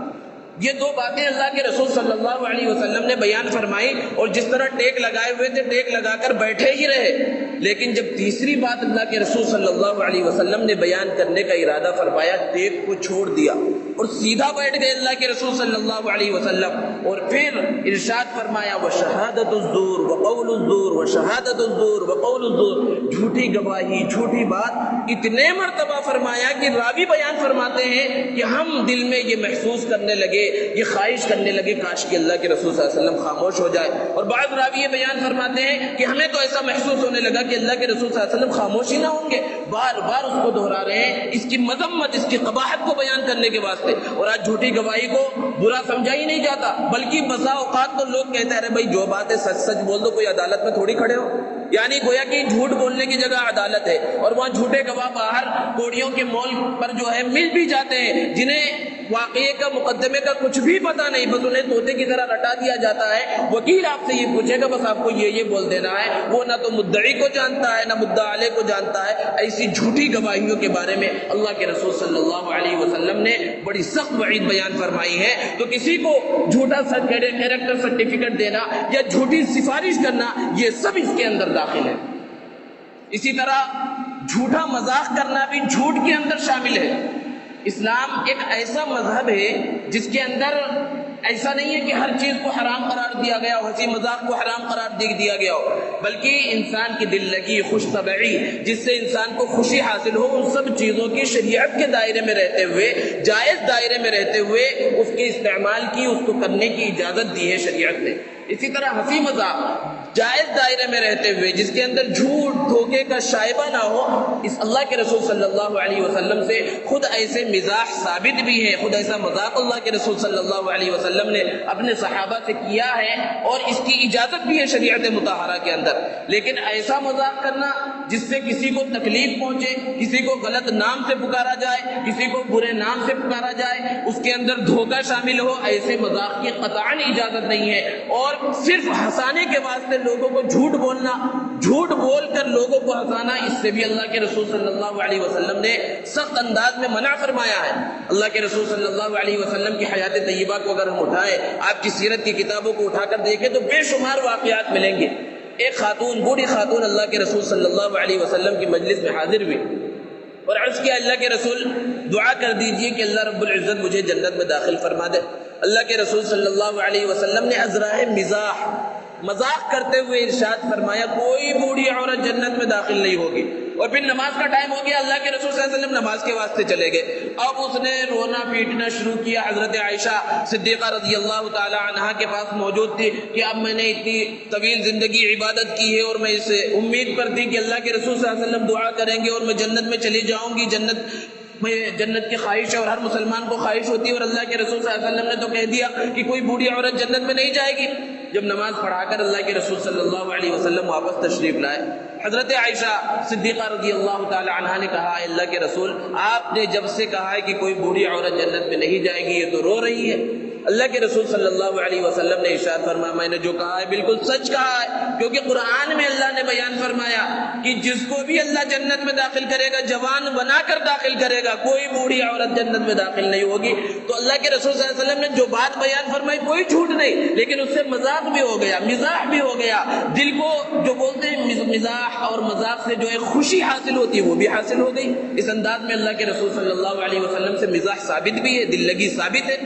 یہ دو باتیں اللہ کے رسول صلی اللہ علیہ وسلم نے بیان فرمائی، اور جس طرح ٹیک لگائے ہوئے تھے ٹیک لگا کر بیٹھے ہی رہے، لیکن جب تیسری بات اللہ کے رسول صلی اللہ علیہ وسلم نے بیان کرنے کا ارادہ فرمایا، ٹیک کو چھوڑ دیا، اور سیدھا بیٹھ گئے اللہ کے رسول صلی اللہ علیہ وسلم، اور پھر ارشاد فرمایا وشہادت الزور وقول الزور وشہادت الزور وقول الزور، جھوٹی گواہی جھوٹی بات اتنے مرتبہ فرمایا کہ راوی بیان فرماتے ہیں کہ ہم دل میں یہ محسوس کرنے لگے، یہ خواہش کرنے لگے کاش کہ اللہ کے رسول صلی اللہ علیہ وسلم خاموش ہو جائے، اور بعض راوی یہ بیان فرماتے ہیں کہ ہمیں تو ایسا محسوس ہونے لگا کہ اللہ کے رسول صلی اللہ علیہ وسلم خاموش ہی نہ ہوں گے، بار بار اس کو دہرا رہے ہیں اس کی مذمت، اس کی قباحت کو بیان کرنے کے واسطے۔ اور آج جھوٹی گواہی کو برا سمجھا ہی نہیں جاتا، بلکہ بسا اوقات تو لوگ کہتے ہیں ارے بھائی جو بات ہے سچ سچ بول دو، کوئی عدالت میں تھوڑی کھڑے ہو، یعنی گویا کہ جھوٹ بولنے کی جگہ عدالت ہے، اور وہاں جھوٹے گواہ باہر کوڑیوں کے مول پر جو ہے مل بھی جاتے ہیں، جنہیں واقعے کا مقدمے کا کچھ بھی پتہ نہیں، بس انہیں طوطے کی طرح رٹا دیا جاتا ہے۔ وکیل آپ سے یہ پوچھے گا بس آپ کو یہ بول دینا ہے، وہ نہ تو مدعی کو جانتا ہے نہ مدعا علیہ کو جانتا ہے۔ ایسی جھوٹی گواہیوں کے بارے میں اللہ کے رسول صلی اللہ علیہ وسلم نے بڑی سخت وعید بیان فرمائی ہے۔ تو کسی کو جھوٹا کیریکٹر سرٹیفکیٹ دینا یا جھوٹی سفارش کرنا، یہ سب اس کے اندر داخل ہے۔ اسی طرح جھوٹا مذاق کرنا بھی جھوٹ کے اندر شامل ہے۔ اسلام ایک ایسا مذہب ہے جس کے اندر ایسا نہیں ہے کہ ہر چیز کو حرام قرار دیا گیا ہو، ہنسی مذاق کو حرام قرار دیا گیا ہو، بلکہ انسان کی دل لگی خوش طبعی جس سے انسان کو خوشی حاصل ہو، ان سب چیزوں کی شریعت کے دائرے میں رہتے ہوئے، جائز دائرے میں رہتے ہوئے اس کے استعمال کی، اس کو کرنے کی اجازت دی ہے شریعت نے۔ اسی طرح ہنسی مذاق جائز دائرے میں رہتے ہوئے جس کے اندر جھوٹ دھوکے کا شائبہ نہ ہو، اس اللہ کے رسول صلی اللہ علیہ وسلم سے خود ایسے مزاح ثابت بھی ہے، خود ایسا مذاق اللہ کے رسول صلی اللہ علیہ وسلم نے اپنے صحابہ سے کیا ہے، اور اس کی اجازت بھی ہے شریعت مطہرہ کے اندر۔ لیکن ایسا مذاق کرنا جس سے کسی کو تکلیف پہنچے، کسی کو غلط نام سے پکارا جائے، کسی کو برے نام سے پکارا جائے، اس کے اندر دھوکہ شامل ہو، ایسے مذاق کی قطعاً اجازت نہیں ہے۔ اور صرف ہنسانے کے واسطے لوگوں کو جھوٹ بولنا، جھوٹ بول کر لوگوں کو ہنسانا، اس سے بھی اللہ کے رسول صلی اللہ علیہ وسلم نے سخت انداز میں منع فرمایا ہے۔ اللہ کے رسول صلی اللہ علیہ وسلم کی حیات طیبہ کو اگر ہم اٹھائیں، آپ کی سیرت کی کتابوں کو اٹھا کر دیکھیں تو بے شمار واقعات ملیں گے۔ ایک خاتون، بوڑھی خاتون اللہ کے رسول صلی اللہ علیہ وسلم کی مجلس میں حاضر ہوئی اور عرض کیا اللہ کے رسول دعا کر دیجئے کہ اللہ رب العزت مجھے جنت میں داخل فرما دے۔ اللہ کے رسول صلی اللہ علیہ وسلم نے ازراہ مذاق کرتے ہوئے ارشاد فرمایا کوئی بوڑھی عورت جنت میں داخل نہیں ہوگی۔ اور پھر نماز کا ٹائم ہو گیا، اللہ کے رسول صلی اللہ علیہ وسلم نماز کے واسطے چلے گئے۔ اب اس نے رونا پیٹنا شروع کیا۔ حضرت عائشہ صدیقہ رضی اللہ تعالی عنہا کے پاس موجود تھی کہ اب میں نے اتنی طویل زندگی عبادت کی ہے اور میں اسے امید پر تھی کہ اللہ کے رسول صلی اللہ علیہ وسلم دعا کریں گے اور میں جنت میں چلی جاؤں گی، جنت کی خواہش ہے اور ہر مسلمان کو خواہش ہوتی ہے، اور اللہ کے رسول صلی اللہ علیہ وسلم نے تو کہہ دیا کہ کوئی بوڑھی عورت جنت میں نہیں جائے گی۔ جب نماز پڑھا کر اللہ کے رسول صلی اللہ علیہ وسلم واپس تشریف لائے، حضرت عائشہ صدیقہ رضی اللہ تعالی عنہا نے کہا اللہ کے رسول آپ نے جب سے کہا ہے کہ کوئی بوڑھی عورت جنت میں نہیں جائے گی، یہ تو رو رہی ہے۔ اللہ کے رسول صلی اللہ علیہ وسلم نے ارشاد فرمایا میں نے جو کہا ہے بالکل سچ کہا ہے، کیونکہ قرآن میں اللہ نے بیان فرمایا کہ جس کو بھی اللہ جنت میں داخل کرے گا جوان بنا کر داخل کرے گا، کوئی بوڑھی عورت جنت میں داخل نہیں ہوگی۔ تو اللہ کے رسول صلی اللہ علیہ وسلم نے جو بات بیان فرمائی کوئی جھوٹ نہیں، لیکن اس سے مذاق بھی ہو گیا، مزاح بھی ہو گیا، دل کو جو بولتے ہیں مزاح اور مذاق سے جو ایک خوشی حاصل ہوتی ہے وہ بھی حاصل ہو گئی۔ اس انداز میں اللہ کے رسول صلی اللہ علیہ وسلم سے مزاح ثابت بھی ہے، دل لگی ثابت ہے۔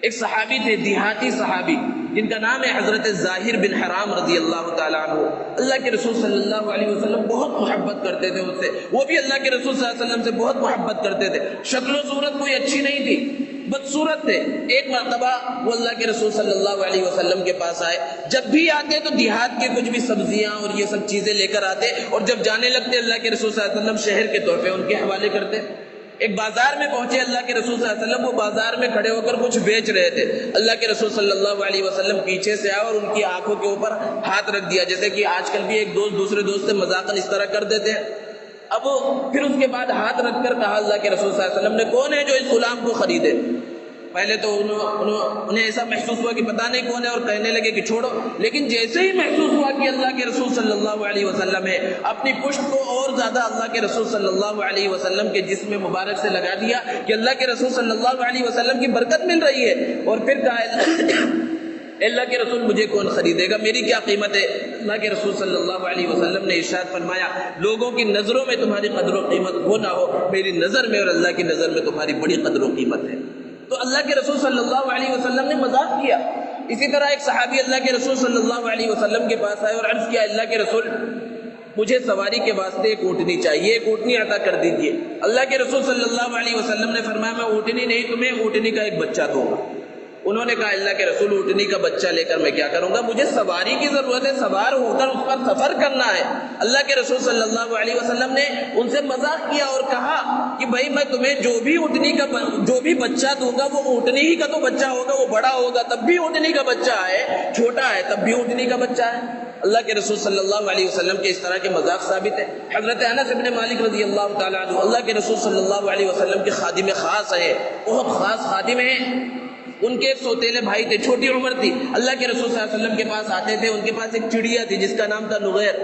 ایک صحابی تھے، دیہاتی صحابی، جن کا نام ہے حضرت ظاہر بن حرام رضی اللہ تعالیٰ عنہ۔ اللہ کے رسول صلی اللہ علیہ وسلم بہت محبت کرتے تھے ان سے، وہ بھی اللہ کے رسول صلی اللہ علیہ وسلم سے بہت محبت کرتے تھے۔ شکل و صورت کوئی اچھی نہیں تھی، بدصورت تھے۔ ایک مرتبہ وہ اللہ کے رسول صلی اللہ علیہ وسلم کے پاس آئے، جب بھی آتے تو دیہات کے کچھ بھی سبزیاں اور یہ سب چیزیں لے کر آتے، اور جب جانے لگتے اللہ کے رسول صلی اللہ علیہ وسلم شہر کے طور پہ ان کے حوالے کرتے۔ ایک بازار میں پہنچے اللہ کے رسول صلی اللہ علیہ وسلم، وہ بازار میں کھڑے ہو کر کچھ بیچ رہے تھے۔ اللہ کے رسول صلی اللہ علیہ وسلم پیچھے سے آئے اور ان کی آنکھوں کے اوپر ہاتھ رکھ دیا، جیسے کہ آج کل بھی ایک دوست دوسرے دوست سے مذاقاً اس طرح کر دیتے ہیں۔ اب پھر اس کے بعد ہاتھ رکھ کر کہا اللہ کے رسول صلی اللہ علیہ وسلم نے کون ہے جو اس غلام کو خریدے؟ پہلے تو انہیں ایسا محسوس ہوا کہ پتہ نہیں کون ہے اور کہنے لگے کہ چھوڑو، لیکن جیسے ہی محسوس ہوا کہ اللہ کے رسول صلی اللہ علیہ وسلم ہے، اپنی پشت کو اور زیادہ اللہ کے رسول صلی اللہ علیہ وسلم کے جسم مبارک سے لگا دیا کہ اللہ کے رسول صلی اللہ علیہ وسلم کی برکت مل رہی ہے، اور پھر کہا اللہ کے رسول مجھے کون خریدے گا، میری کیا قیمت ہے؟ اللہ کے رسول صلی اللہ علیہ وسلم نے ارشاد فرمایا لوگوں کی نظروں میں تمہاری قدر و قیمت ہو نہ ہو، میری نظر میں اور اللہ کی نظر میں تمہاری بڑی قدر و قیمت ہے۔ تو اللہ کے رسول صلی اللہ علیہ وسلم نے مذاق کیا۔ اسی طرح ایک صحابی اللہ کے رسول صلی اللہ علیہ وسلم کے پاس آئے اور عرض کیا اللہ کے رسول مجھے سواری کے واسطے ایک اونٹنی چاہیے، ایک اونٹنی عطا کر دیجیے۔ اللہ کے رسول صلی اللہ علیہ وسلم نے فرمایا میں اونٹنی نہیں تمہیں اونٹنی کا ایک بچہ دوں گا۔ انہوں نے کہا اللہ کے رسول اونٹنی کا بچہ لے کر میں کیا کروں گا، مجھے سواری کی ضرورت ہے، سوار ہو کر اس پر سفر کرنا ہے۔ اللہ کے رسول صلی اللہ علیہ وسلم نے ان سے مذاق کیا اور کہا کہ بھائی میں تمہیں جو بھی بچہ دوں گا وہ اونٹنی ہی کا تو بچہ ہوگا، وہ بڑا ہوگا تب بھی اونٹنی کا بچہ ہے، چھوٹا ہے تب بھی اونٹنی کا بچہ ہے۔ اللہ کے رسول صلی اللہ علیہ وسلم کے اس طرح کے مذاق ثابت ہے۔ حضرت انس بن مالک رضی اللہ تعالیٰ عنہ اللہ کے رسول صلی اللہ علیہ وسلم کے خادم خاص ہیں، بہت خاص خادم ہیں۔ ان کے ایک سوتیلے بھائی تھے، چھوٹی عمر تھی، اللہ کے رسول صلی اللہ علیہ وسلم کے پاس آتے تھے، ان کے پاس ایک چڑیا تھی جس کا نام تھا نغیر۔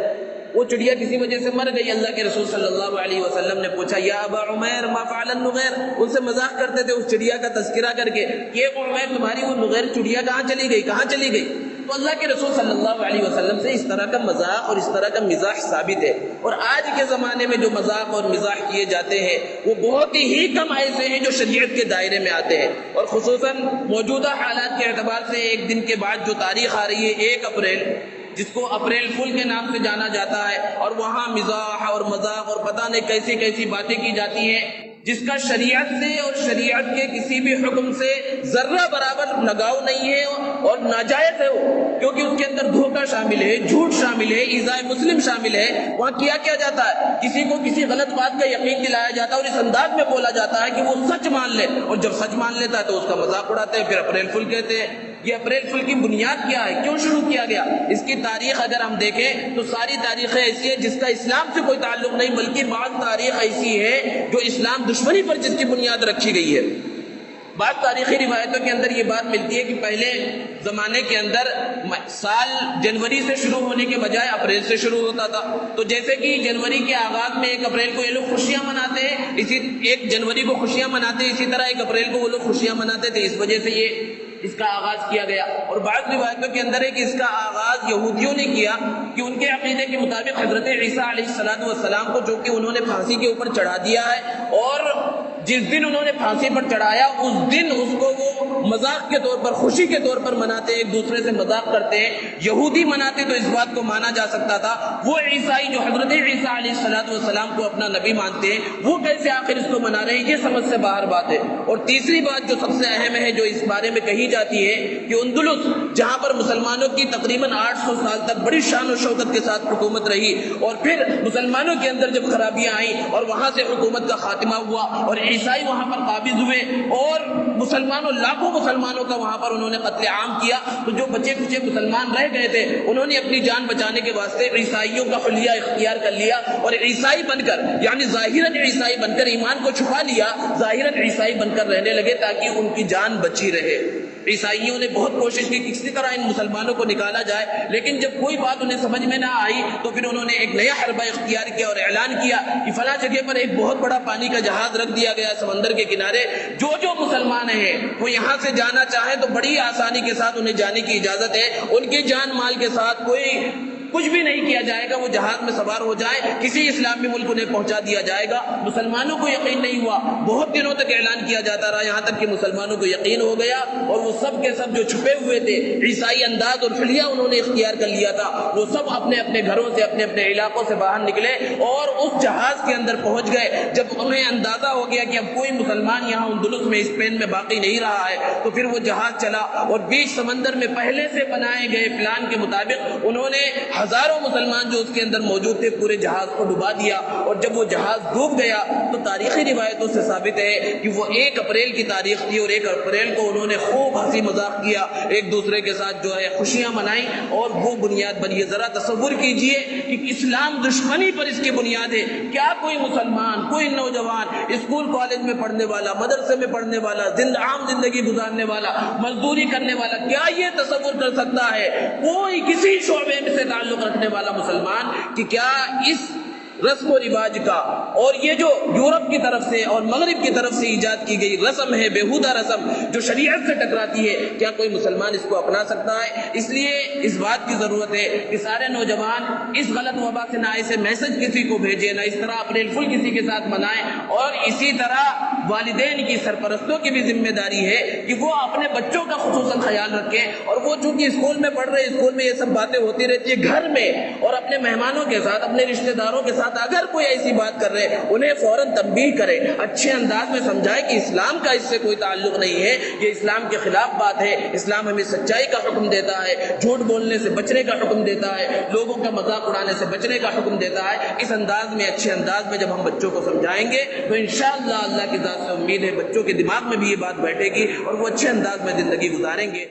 وہ چڑیا کسی وجہ سے مر گئی۔ اللہ کے رسول صلی اللہ علیہ وسلم نے پوچھا یا ابا عمیر ما فعل النغیر، ان سے مذاق کرتے تھے اس چڑیا کا تذکرہ کر کے، یہ عمیر تمہاری وہ نغیر چڑیا کہاں چلی گئی، کہاں چلی گئی؟ تو اللہ کے رسول صلی اللہ علیہ وسلم سے اس طرح کا مذاق اور اس طرح کا مزاح ثابت ہے۔ اور آج کے زمانے میں جو مذاق اور مزاح کیے جاتے ہیں وہ بہت ہی کم ایسے ہیں جو شریعت کے دائرے میں آتے ہیں، اور خصوصاً موجودہ حالات کے اعتبار سے ایک دن کے بعد جو تاریخ آ رہی ہے 1 اپریل، جس کو اپریل فول کے نام سے جانا جاتا ہے، اور وہاں مزاح اور مذاق اور پتہ نہیں کیسی کیسی باتیں کی جاتی ہیں جس کا شریعت سے اور شریعت کے کسی بھی حکم سے ذرہ برابر لگاؤ نہیں ہے اور ناجائز ہے وہ، کیونکہ اس کے اندر دھوکہ شامل ہے، جھوٹ شامل ہے، ایذاء مسلم شامل ہے۔ وہاں کیا جاتا ہے، کسی کو کسی غلط بات کا یقین دلایا جاتا ہے اور اس انداز میں بولا جاتا ہے کہ وہ سچ مان لے، اور جب سچ مان لیتا ہے تو اس کا مذاق اڑاتے ہیں، پھر اپریل فول کہتے ہیں۔ یہ اپریل فول کی بنیاد کیا ہے، کیوں شروع کیا گیا؟ اس کی تاریخ اگر ہم دیکھیں تو ساری تاریخیں ایسی ہیں جس کا اسلام سے کوئی تعلق نہیں، بلکہ بعض تاریخ ایسی ہے جو اسلام دشمنی پر جس کی بنیاد رکھی گئی ہے۔ بعض تاریخی روایتوں کے اندر یہ بات ملتی ہے کہ پہلے زمانے کے اندر سال جنوری سے شروع ہونے کے بجائے اپریل سے شروع ہوتا تھا، تو جیسے کہ جنوری کے آغاز میں 1 اپریل کو یہ لوگ خوشیاں مناتے ہیں، اسی 1 جنوری کو خوشیاں مناتے ہیں، اسی طرح 1 اپریل کو وہ لوگ خوشیاں مناتے تھے، اس وجہ سے یہ اس کا آغاز کیا گیا۔ اور بعض روایتوں کے اندر ہے کہ اس کا آغاز یہودیوں نے کیا، کہ ان کے عقیدے کے مطابق حضرت عیسیٰ علیہ السلام کو جو کہ انہوں نے پھانسی کے اوپر چڑھا دیا ہے، اور جس دن انہوں نے پھانسی پر چڑھایا اس دن اس کو وہ مذاق کے طور پر، خوشی کے طور پر مناتے، ایک دوسرے سے مذاق کرتے ہیں۔ یہودی مناتے تو اس بات کو مانا جا سکتا تھا، وہ عیسائی جو حضرت عیسیٰ علیہ السلام کو اپنا نبی مانتے ہیں وہ کیسے آخر اس کو منا رہے ہیں، یہ سمجھ سے باہر بات ہے۔ اور تیسری بات جو سب سے اہم ہے، جو اس بارے میں کہی جاتی ہے کہ اندلس جہاں پر مسلمانوں کی تقریباً 800 سال تک بڑی شان و شوکت کے ساتھ حکومت رہی، اور پھر مسلمانوں کے اندر جب خرابیاں آئیں اور وہاں سے حکومت کا خاتمہ ہوا اور عیسائی وہاں پر قابض ہوئے اور لاکھوں مسلمانوں کا وہاں پر انہوں نے قتل عام کیا، تو جو بچے کچے مسلمان رہ گئے تھے انہوں نے اپنی جان بچانے کے واسطے عیسائیوں کا حلیہ اختیار کر لیا، اور عیسائی بن کر، یعنی ظاہراً عیسائی بن کر ایمان کو چھپا لیا، ظاہراً عیسائی بن کر رہنے لگے تاکہ ان کی جان بچی رہے۔ عیسائیوں نے بہت کوشش کی کسی طرح ان مسلمانوں کو نکالا جائے، لیکن جب کوئی بات انہیں سمجھ میں نہ آئی تو پھر انہوں نے ایک نیا حربہ اختیار کیا اور اعلان کیا کہ فلاں جگہ پر ایک بہت بڑا پانی کا جہاز رکھ دیا گیا سمندر کے کنارے، جو مسلمان ہیں وہ یہاں سے جانا چاہیں تو بڑی آسانی کے ساتھ انہیں جانے کی اجازت ہے، ان کی جان مال کے ساتھ کچھ بھی نہیں کیا جائے گا، وہ جہاز میں سوار ہو جائیں، کسی اسلامی ملک انہیں پہنچا دیا جائے گا۔ مسلمانوں کو یقین نہیں ہوا، بہت دنوں تک اعلان کیا جاتا رہا، یہاں تک کہ مسلمانوں کو یقین ہو گیا، اور وہ سب کے سب جو چھپے ہوئے تھے عیسائی انداز اور حلیہ انہوں نے اختیار کر لیا تھا، وہ سب اپنے اپنے گھروں سے، اپنے اپنے علاقوں سے باہر نکلے اور اس جہاز کے اندر پہنچ گئے۔ جب انہیں اندازہ ہو گیا کہ اب کوئی مسلمان یہاں اندلس میں، اسپین میں باقی نہیں رہا ہے، تو پھر وہ جہاز چلا اور بیچ سمندر میں پہلے سے بنائے گئے پلان کے مطابق انہوں نے ہزاروں مسلمان جو اس کے اندر موجود تھے پورے جہاز کو ڈبا دیا، اور جب وہ جہاز ڈوب گیا تو تاریخی روایتوں سے ثابت ہے کہ وہ 1 اپریل کی تاریخ تھی، اور 1 اپریل کو انہوں نے خوب ہنسی مذاق کیا، ایک دوسرے کے ساتھ جو ہے خوشیاں منائیں، اور وہ بنیاد بنی ہے۔ ذرا تصور کیجئے کہ اسلام دشمنی پر اس کی بنیاد ہے، کیا کوئی مسلمان، کوئی نوجوان اسکول کالج میں پڑھنے والا، مدرسے میں پڑھنے والا، عام زندگی گزارنے والا، مزدوری کرنے والا، کیا یہ تصور کر سکتا ہے کوئی کسی شعبے سے تعلق رکھنے والا مسلمان کہ کیا اس رسم و رواج کا، اور یہ جو یورپ کی طرف سے اور مغرب کی طرف سے ایجاد کی گئی رسم ہے، بیہودہ رسم جو شریعت سے ٹکراتی ہے، کیا کوئی مسلمان اس کو اپنا سکتا ہے؟ اس لیے اس بات کی ضرورت ہے کہ سارے نوجوان اس غلط وبا سے نہ اسے میسج کسی کو بھیجیں، نہ اس طرح اپریل فل کسی کے ساتھ منائیں، اور اسی طرح والدین کی، سرپرستوں کی بھی ذمہ داری ہے کہ وہ اپنے بچوں کا خصوصاً خیال رکھیں، اور وہ چونکہ اسکول میں پڑھ رہے، اسکول میں یہ سب باتیں ہوتی رہتی ہے، گھر میں اور اپنے مہمانوں کے ساتھ، اپنے رشتہ داروں کے ساتھ اگر کوئی ایسی بات کر رہے انہیں فوراً تنبیہ کرے، اچھے انداز میں سمجھائے کہ اسلام کا اس سے کوئی تعلق نہیں ہے، یہ اسلام کے خلاف بات ہے، اسلام ہمیں سچائی کا حکم دیتا ہے، جھوٹ بولنے سے بچنے کا حکم دیتا ہے، لوگوں کا مذاق اڑانے سے بچنے کا حکم دیتا ہے۔ اس انداز میں، اچھے انداز میں جب ہم بچوں کو سمجھائیں گے تو انشاءاللہ اللہ کی ذات سے امید ہے بچوں کے دماغ میں بھی یہ بات بیٹھے گی اور وہ اچھے انداز میں زندگی گزاریں گے۔